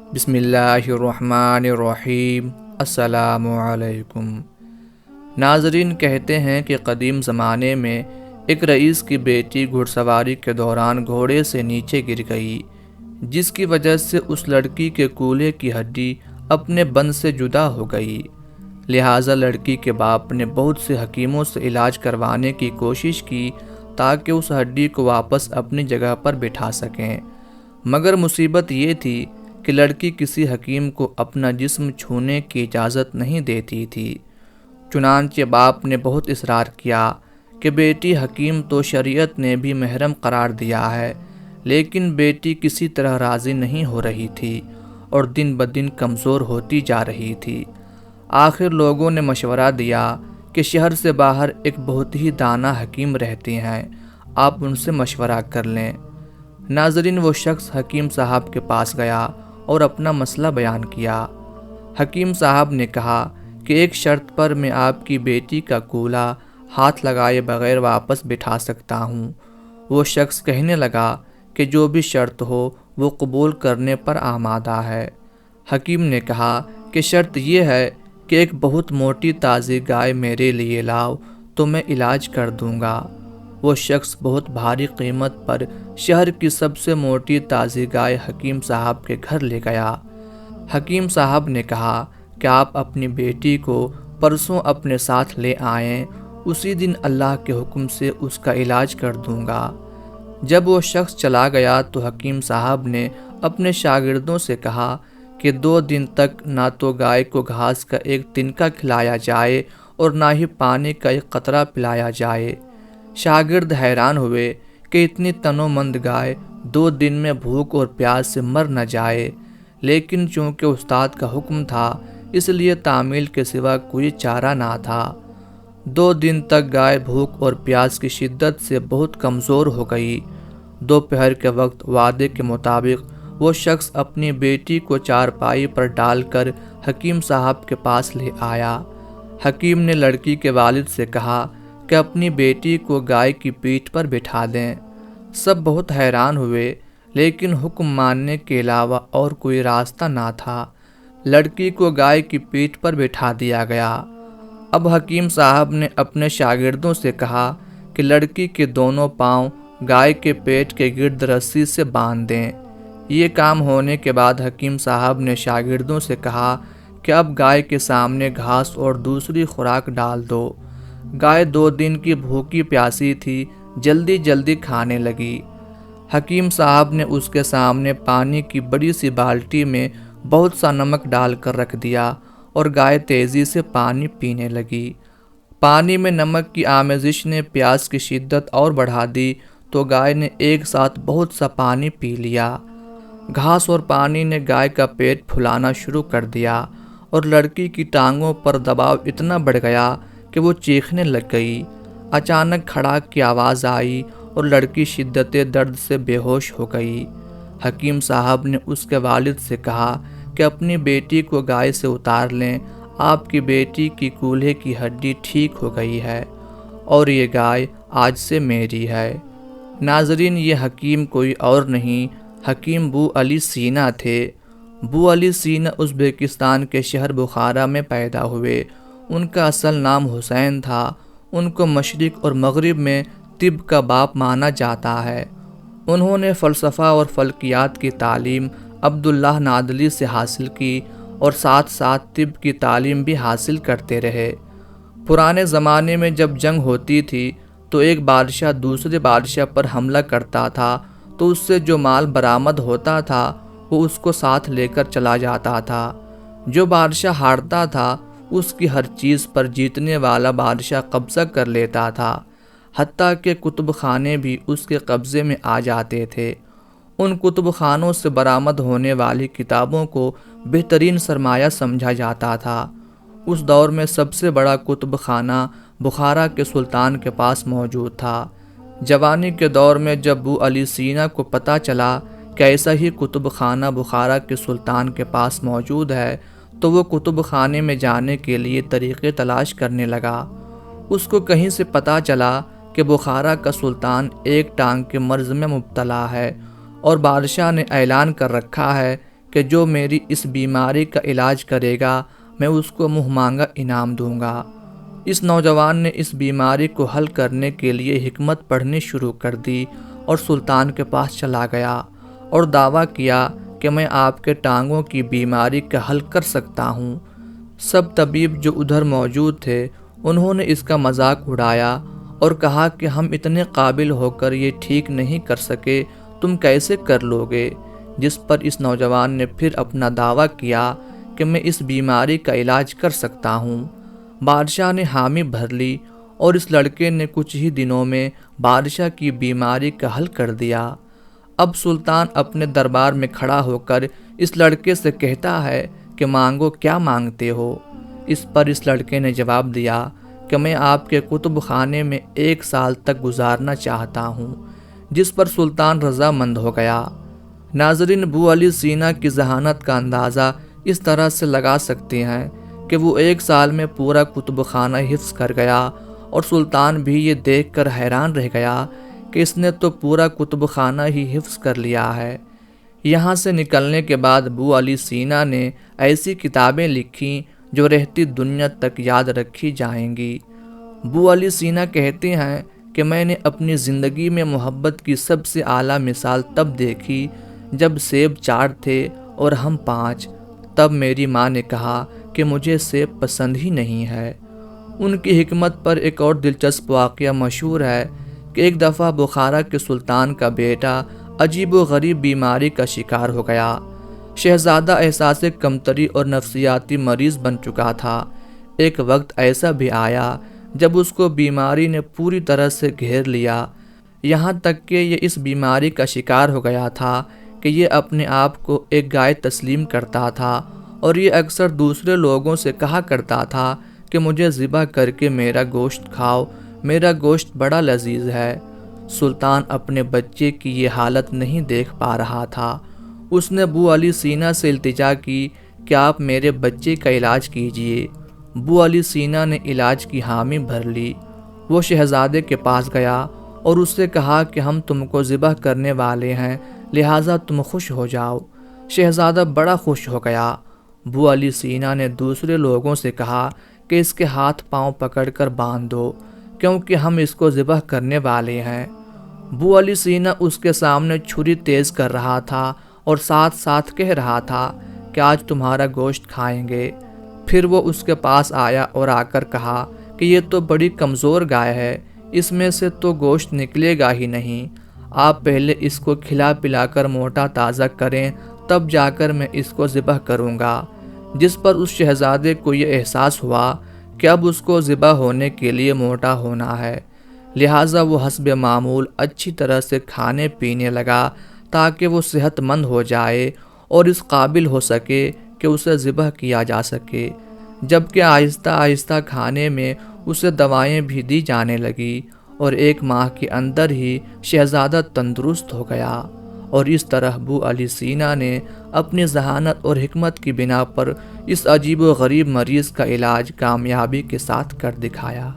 بسم اللہ الرحمن الرحیم۔ السلام علیکم۔ ناظرین، کہتے ہیں کہ قدیم زمانے میں ایک رئیس کی بیٹی گھڑ سواری کے دوران گھوڑے سے نیچے گر گئی، جس کی وجہ سے اس لڑکی کے کولہے کی ہڈی اپنے بند سے جدا ہو گئی۔ لہٰذا لڑکی کے باپ نے بہت سے حکیموں سے علاج کروانے کی کوشش کی تاکہ اس ہڈی کو واپس اپنی جگہ پر بٹھا سکیں، مگر مصیبت یہ تھی کہ لڑکی کسی حکیم کو اپنا جسم چھونے کی اجازت نہیں دیتی تھی۔ چنانچہ باپ نے بہت اصرار کیا کہ بیٹی، حکیم تو شریعت نے بھی محرم قرار دیا ہے، لیکن بیٹی کسی طرح راضی نہیں ہو رہی تھی اور دن بدن کمزور ہوتی جا رہی تھی۔ آخر لوگوں نے مشورہ دیا کہ شہر سے باہر ایک بہت ہی دانا حکیم رہتے ہیں، آپ ان سے مشورہ کر لیں۔ ناظرین، وہ شخص حکیم صاحب کے پاس گیا اور اپنا مسئلہ بیان کیا۔ حکیم صاحب نے کہا کہ ایک شرط پر میں آپ کی بیٹی کا کولہا ہاتھ لگائے بغیر واپس بٹھا سکتا ہوں۔ وہ شخص کہنے لگا کہ جو بھی شرط ہو وہ قبول کرنے پر آمادہ ہے۔ حکیم نے کہا کہ شرط یہ ہے کہ ایک بہت موٹی تازی گائے میرے لیے لاؤ تو میں علاج کر دوں گا۔ وہ شخص بہت بھاری قیمت پر شہر کی سب سے موٹی تازی گائے حکیم صاحب کے گھر لے گیا۔ حکیم صاحب نے کہا کہ آپ اپنی بیٹی کو پرسوں اپنے ساتھ لے آئیں، اسی دن اللہ کے حکم سے اس کا علاج کر دوں گا۔ جب وہ شخص چلا گیا تو حکیم صاحب نے اپنے شاگردوں سے کہا کہ 2 دن تک نہ تو گائے کو گھاس کا ایک تنکا کھلایا جائے اور نہ ہی پانی کا ایک قطرہ پلایا جائے۔ شاگرد حیران ہوئے کہ اتنی تنومند گائے 2 دن میں بھوک اور پیاس سے مر نہ جائے، لیکن چونکہ استاد کا حکم تھا اس لیے تعمیل کے سوا کوئی چارہ نہ تھا۔ 2 دن تک گائے بھوک اور پیاس کی شدت سے بہت کمزور ہو گئی۔ دوپہر کے وقت وعدے کے مطابق وہ شخص اپنی بیٹی کو چارپائی پر ڈال کر حکیم صاحب کے پاس لے آیا۔ حکیم نے لڑکی کے والد سے کہا کہ اپنی بیٹی کو گائے کی پیٹھ پر بٹھا دیں۔ سب بہت حیران ہوئے، لیکن حکم ماننے کے علاوہ اور کوئی راستہ نہ تھا۔ لڑکی کو گائے کی پیٹھ پر بٹھا دیا گیا۔ اب حکیم صاحب نے اپنے شاگردوں سے کہا کہ لڑکی کے دونوں پاؤں گائے کے پیٹ کے گرد رسی سے باندھ دیں۔ یہ کام ہونے کے بعد حکیم صاحب نے شاگردوں سے کہا کہ اب گائے کے سامنے گھاس اور دوسری خوراک ڈال دو۔ گائے 2 دن کی بھوکی پیاسی تھی، جلدی جلدی کھانے لگی۔ حکیم صاحب نے اس کے سامنے پانی کی بڑی سی بالٹی میں بہت سا نمک ڈال کر رکھ دیا اور گائے تیزی سے پانی پینے لگی۔ پانی میں نمک کی آمیزش نے پیاس کی شدت اور بڑھا دی تو گائے نے ایک ساتھ بہت سا پانی پی لیا۔ گھاس اور پانی نے گائے کا پیٹ پھلانا شروع کر دیا اور لڑکی کی ٹانگوں پر دباؤ اتنا بڑھ گیا کہ وہ چیخنے لگ گئی۔ اچانک کھڑاک کی آواز آئی اور لڑکی شدت درد سے بے ہوش ہو گئی۔ حکیم صاحب نے اس کے والد سے کہا کہ اپنی بیٹی کو گائے سے اتار لیں، آپ کی بیٹی کی کولہے کی ہڈی ٹھیک ہو گئی ہے اور یہ گائے آج سے میری ہے۔ ناظرین، یہ حکیم کوئی اور نہیں، حکیم بو علی سینا تھے۔ بو علی سینا ازبکستان کے شہر بخارا میں پیدا ہوئے۔ ان کا اصل نام حسین تھا۔ ان کو مشرق اور مغرب میں طب کا باپ مانا جاتا ہے۔ انہوں نے فلسفہ اور فلکیات کی تعلیم عبداللہ نادلی سے حاصل کی اور ساتھ ساتھ طب کی تعلیم بھی حاصل کرتے رہے۔ پرانے زمانے میں جب جنگ ہوتی تھی تو ایک بادشاہ دوسرے بادشاہ پر حملہ کرتا تھا تو اس سے جو مال برآمد ہوتا تھا وہ اس کو ساتھ لے کر چلا جاتا تھا۔ جو بادشاہ ہارتا تھا اس کی ہر چیز پر جیتنے والا بادشاہ قبضہ کر لیتا تھا، حتیٰ کہ کتب خانے بھی اس کے قبضے میں آ جاتے تھے۔ ان کتب خانوں سے برآمد ہونے والی کتابوں کو بہترین سرمایہ سمجھا جاتا تھا۔ اس دور میں سب سے بڑا کتب خانہ بخارا کے سلطان کے پاس موجود تھا۔ جوانی کے دور میں جب بو علی سینا کو پتہ چلا کہ ایسا ہی کتب خانہ بخارا کے سلطان کے پاس موجود ہے تو وہ کتب خانے میں جانے کے لیے طریقے تلاش کرنے لگا۔ اس کو کہیں سے پتہ چلا کہ بخارا کا سلطان ایک ٹانگ کے مرض میں مبتلا ہے اور بادشاہ نے اعلان کر رکھا ہے کہ کہ جو میری اس بیماری کا علاج کرے گا میں اس کو منہ مانگا انعام دوں گا۔ اس نوجوان نے اس بیماری کو حل کرنے کے لیے حکمت پڑھنی شروع کر دی اور سلطان کے پاس چلا گیا اور دعویٰ کیا کہ میں آپ کے ٹانگوں کی بیماری کا حل کر سکتا ہوں۔ سب طبیب جو ادھر موجود تھے انہوں نے اس کا مذاق اڑایا اور کہا کہ ہم اتنے قابل ہو کر یہ ٹھیک نہیں کر سکے، تم کیسے کر لوگے؟ جس پر اس نوجوان نے پھر اپنا دعویٰ کیا کہ میں اس بیماری کا علاج کر سکتا ہوں۔ بادشاہ نے حامی بھر لی اور اس لڑکے نے کچھ ہی دنوں میں بادشاہ کی بیماری کا حل کر دیا۔ اب سلطان اپنے دربار میں کھڑا ہو کر اس لڑکے سے کہتا ہے کہ مانگو، کیا مانگتے ہو؟ اس پر اس لڑکے نے جواب دیا کہ میں آپ کے کتب خانے میں 1 سال تک گزارنا چاہتا ہوں، جس پر سلطان رضامند ہو گیا۔ ناظرین، ابو علی سینا کی ذہانت کا اندازہ اس طرح سے لگا سکتے ہیں کہ وہ 1 سال میں پورا کتب خانہ حفظ کر گیا اور سلطان بھی یہ دیکھ کر حیران رہ گیا کہ اس نے تو پورا کتب خانہ ہی حفظ کر لیا ہے۔ یہاں سے نکلنے کے بعد ابو علی سینا نے ایسی کتابیں لکھیں جو رہتی دنیا تک یاد رکھی جائیں گی۔ ابو علی سینا کہتے ہیں کہ میں نے اپنی زندگی میں محبت کی سب سے اعلیٰ مثال تب دیکھی جب سیب 4 تھے اور ہم 5۔ تب میری ماں نے کہا کہ مجھے سیب پسند ہی نہیں ہے۔ ان کی حکمت پر ایک اور دلچسپ واقعہ مشہور ہے کہ ایک دفعہ بخارا کے سلطان کا بیٹا عجیب و غریب بیماری کا شکار ہو گیا۔ شہزادہ احساس کمتری اور نفسیاتی مریض بن چکا تھا۔ ایک وقت ایسا بھی آیا جب اس کو بیماری نے پوری طرح سے گھیر لیا، یہاں تک کہ یہ اس بیماری کا شکار ہو گیا تھا کہ یہ اپنے آپ کو ایک گائے تسلیم کرتا تھا اور یہ اکثر دوسرے لوگوں سے کہا کرتا تھا کہ مجھے ذبح کر کے میرا گوشت کھاؤ، میرا گوشت بڑا لذیذ ہے۔ سلطان اپنے بچے کی یہ حالت نہیں دیکھ پا رہا تھا۔ اس نے ابو علی سینا سے التجا کی کہ آپ میرے بچے کا علاج کیجئے۔ ابو علی سینا نے علاج کی حامی بھر لی۔ وہ شہزادے کے پاس گیا اور اس سے کہا کہ ہم تم کو ذبح کرنے والے ہیں، لہٰذا تم خوش ہو جاؤ۔ شہزادہ بڑا خوش ہو گیا۔ ابو علی سینا نے دوسرے لوگوں سے کہا کہ اس کے ہاتھ پاؤں پکڑ کر باندھ دو، کیونکہ ہم اس کو ذبح کرنے والے ہیں۔ ابو علی سینا اس کے سامنے چھری تیز کر رہا تھا اور ساتھ ساتھ کہہ رہا تھا کہ آج تمہارا گوشت کھائیں گے۔ پھر وہ اس کے پاس آیا اور آ کر کہا کہ یہ تو بڑی کمزور گائے ہے، اس میں سے تو گوشت نکلے گا ہی نہیں۔ آپ پہلے اس کو کھلا پلا کر موٹا تازہ کریں، تب جا کر میں اس کو ذبح کروں گا۔ جس پر اس شہزادے کو یہ احساس ہوا کہ اب اس کو ذبح ہونے کے لیے موٹا ہونا ہے، لہٰذا وہ حسب معمول اچھی طرح سے کھانے پینے لگا تاکہ وہ صحت مند ہو جائے اور اس قابل ہو سکے کہ اسے ذبح کیا جا سکے۔ جبکہ آہستہ آہستہ کھانے میں اسے دوائیں بھی دی جانے لگی اور 1 ماہ کے اندر ہی شہزادہ تندرست ہو گیا۔ اور اس طرح ابو علی سینا نے اپنی ذہانت اور حکمت کی بنا پر اس عجیب و غریب مریض کا علاج کامیابی کے ساتھ کر دکھایا۔